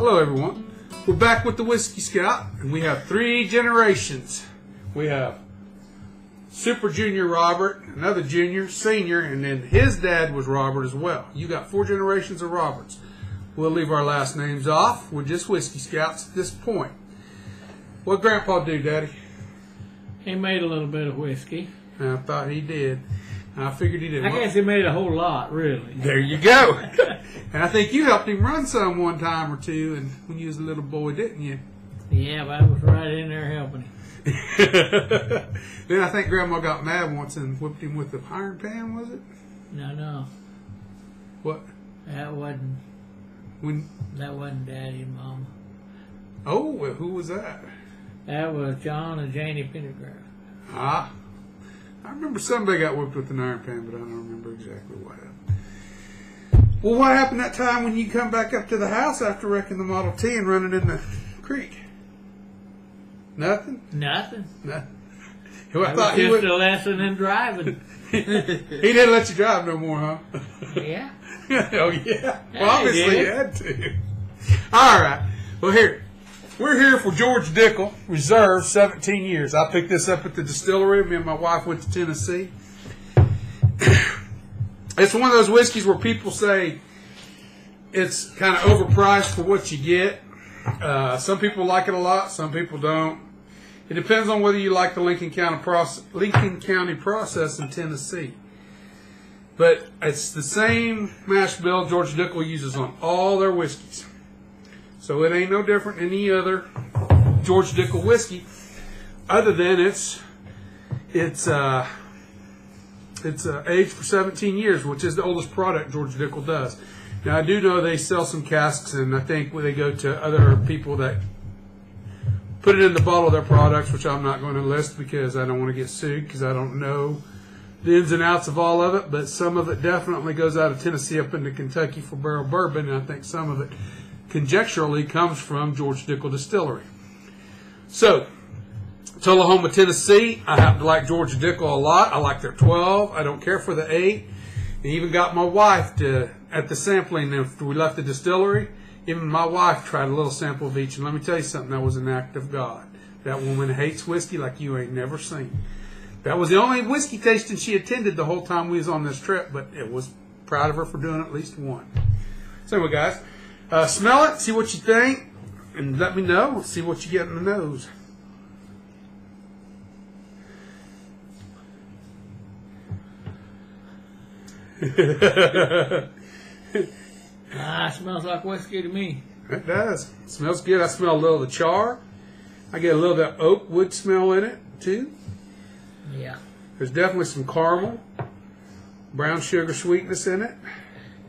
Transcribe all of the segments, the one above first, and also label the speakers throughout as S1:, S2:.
S1: Hello everyone. We're back with the Whiskey Scout, and we have 3 generations. We have Super Junior Robert, another Junior, Senior, and then his dad was Robert as well. You got 4 generations of Roberts. We'll leave our last names off. We're just Whiskey Scouts at this point. What Grandpa do, Daddy?
S2: He made a little bit of whiskey.
S1: I thought he did. I figured he did.
S2: I guess he made a whole lot, really.
S1: There you go. And I think you helped him run some one time or two, and when you was a little boy, didn't you?
S2: Yeah, but I was right in there helping him.
S1: Then I think Grandma got mad once and whipped him with the iron pan, was it?
S2: No.
S1: What?
S2: That wasn't Daddy and Mama.
S1: Oh, well, who was that?
S2: That was John and Janie Pendergrass.
S1: Ah. I remember somebody got whipped with an iron pan, but I don't remember exactly what happened. Well, what happened that time when you come back up to the house after wrecking the Model T and running in the creek? Nothing?
S2: Nothing.
S1: Nothing. Well, I
S2: That
S1: thought
S2: was
S1: he
S2: just
S1: would.
S2: a lesson in driving.
S1: He didn't let you drive no more, huh?
S2: Yeah.
S1: Oh, yeah. Well,
S2: Yeah,
S1: obviously
S2: he
S1: you
S2: did.
S1: had to. All right. Well, here. We're here for George Dickel, Reserve, 17 years. I picked this up at the distillery. Me and my wife went to Tennessee. It's one of those whiskeys where people say it's kind of overpriced for what you get. Some people like it a lot. Some people don't. It depends on whether you like the Lincoln County process in Tennessee. But it's the same mash bill George Dickel uses on all their whiskeys. So it ain't no different than any other George Dickel whiskey, other than it's aged for 17 years, which is the oldest product George Dickel does. Now I do know they sell some casks, and I think when they go to other people that put it in the bottle of their products, which I'm not going to list because I don't want to get sued because I don't know the ins and outs of all of it. But some of it definitely goes out of Tennessee up into Kentucky for barrel bourbon, and I think some of it conjecturally comes from George Dickel Distillery. So, Tullahoma, Tennessee, I happen to like George Dickel a lot. I like their 12. I don't care for the 8. I even got my wife to, at the sampling, after we left the distillery, even my wife tried a little sample of each. And let me tell you something, that was an act of God. That woman hates whiskey like you ain't never seen. That was the only whiskey tasting she attended the whole time we was on this trip, but it was proud of her for doing at least one. So anyway, guys, smell it, see what you think, and let me know. See what you get in the nose.
S2: It smells like whiskey to me.
S1: It does. It smells good. I smell a little of the char. I get a little of that oak wood smell in it, too.
S2: Yeah.
S1: There's definitely some caramel, brown sugar sweetness in it.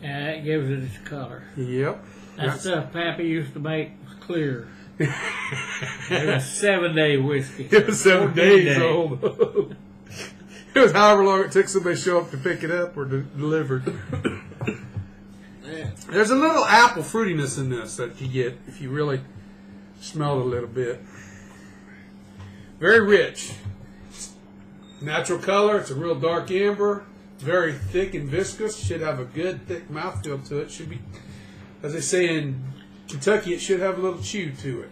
S2: And that gives it its color.
S1: Yep.
S2: That stuff Pappy used to make was clear. It was 7-day whiskey.
S1: It was 7 days old. It was however long it took somebody to show up to pick it up or to deliver. There's a little apple fruitiness in this that you get if you really smell it a little bit. Very rich. Natural color. It's a real dark amber. It's very thick and viscous. Should have a good thick mouthfeel to it. Should be, as they say in Kentucky, it should have a little chew to it.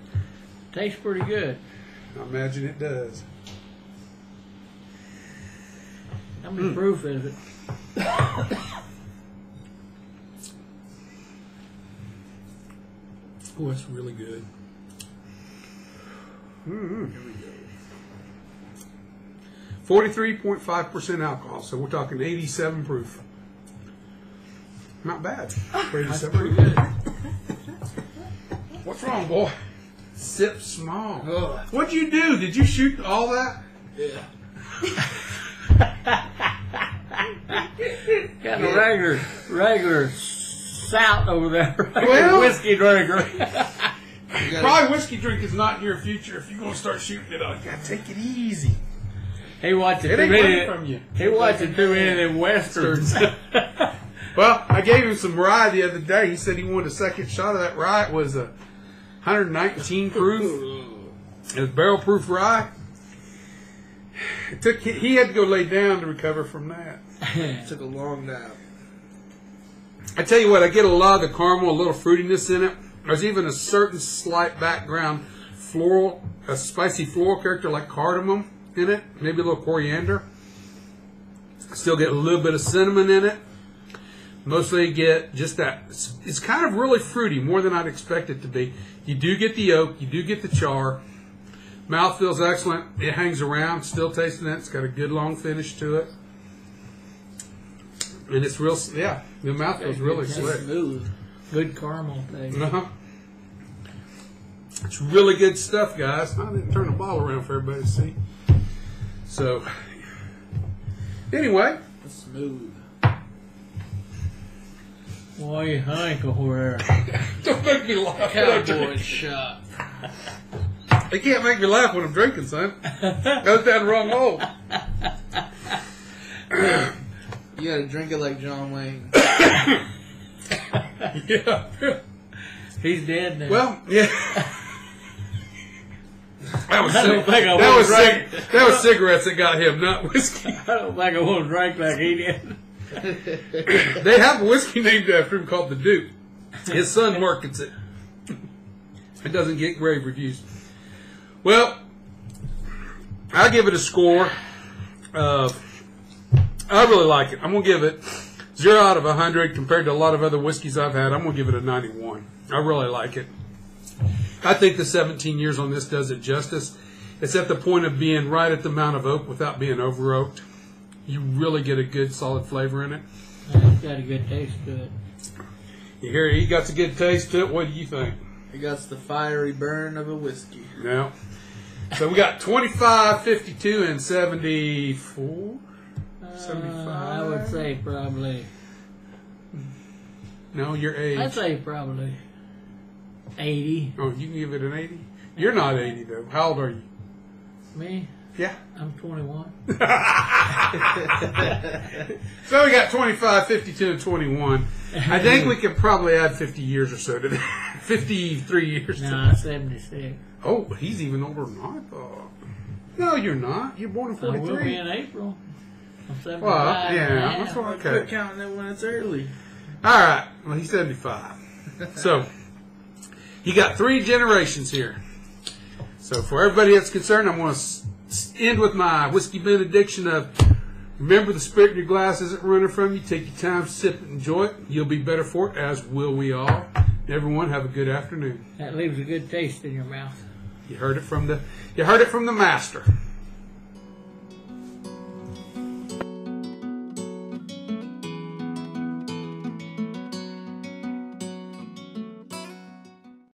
S2: Tastes pretty good.
S1: I imagine it does.
S2: How many proof is it?
S1: Oh, that's really good. Here we go. 43.5% alcohol, so we're talking 87 proof. Not bad. For 87 proof.
S2: Good.
S1: What's wrong, boy? Sip small.
S3: Ugh.
S1: What'd you do? Did you shoot all that?
S3: Yeah.
S2: Got a regular sout over there.
S1: Well-
S2: Whiskey drinker.
S1: Probably whiskey drink is not in your future if you're going to start shooting it all. You got to take it easy.
S2: He watching
S1: It
S2: too
S1: ain't
S2: many.
S1: running from you.
S2: He watching too many of them westerns.
S1: Well, I gave him some rye the other day. He said he wanted a second shot of that rye. It was a 119 proof. It was barrel proof rye. He had to go lay down to recover from that.
S3: Took a long nap.
S1: I tell you what, I get a lot of the caramel, a little fruitiness in it. There's even a certain slight background floral, a spicy floral character like cardamom in it, maybe a little coriander. Still get a little bit of cinnamon in it. Mostly get just that. It's kind of really fruity, more than I'd expect it to be. You do get the oak, you do get the char. Mouth feels excellent. It hangs around, still tasting it. It's got a good long finish to it. And it's real, yeah, the mouth feels really slick.
S2: Smooth. Good caramel taste.
S1: Uh-huh. It's really good stuff, guys. I didn't turn the bottle around for everybody to see. So, anyway.
S3: It's smooth.
S2: Why you hike over there?
S1: Don't make me laugh.
S3: Cowboy shot.
S1: They can't make me laugh when I'm drinking, son. Goes down the wrong hole.
S3: You gotta drink it like John Wayne.
S1: Yeah.
S2: He's dead now.
S1: Well, yeah. That was,
S2: I don't think I
S1: that,
S2: would
S1: was
S2: drink.
S1: that was cigarettes that got him, not whiskey.
S2: I don't think I want to drink like he did.
S1: They have a whiskey named after him called the Duke. His son markets it. It doesn't get rave reviews. Well, I give it a score of, I really like it. I'm going to give it 0 out of 100 compared to a lot of other whiskeys I've had. I'm going to give it a 91. I really like it. I think the 17 years on this does it justice. It's at the point of being right at the amount of oak without being over oaked. You really get a good solid flavor in it.
S2: It's got a good taste to it.
S1: You hear he got a good taste to it. What do you think?
S3: It got the fiery burn of a whiskey.
S1: Yeah. So we got 25, 52, and 74. 75.
S2: I would say probably.
S1: No, your age.
S2: I'd say probably 80.
S1: Oh, you can give it an 80? You're not 80, though. How old are you?
S2: Me?
S1: Yeah.
S2: I'm 21.
S1: So we got 25, 52, and 21. I think we could probably add 50 years or so to that. 53 years.
S2: Nah, 76.
S1: Oh, he's even older than I thought. No, you're not. You're born in
S2: So we'll be
S1: 43.
S2: in April. I'm 75.
S1: Well, yeah,
S2: now.
S1: that's what
S3: Quit
S1: okay.
S3: counting it when it's early.
S1: All right. Well, he's 75. So, you got 3 generations here. So, for everybody that's concerned, I'm going to end with my whiskey benediction of remember the spirit in your glass isn't running from you. Take your time, sip it, enjoy it. You'll be better for it, as will we all. Everyone, have a good afternoon.
S2: That leaves a good taste in your mouth.
S1: You heard it from the master.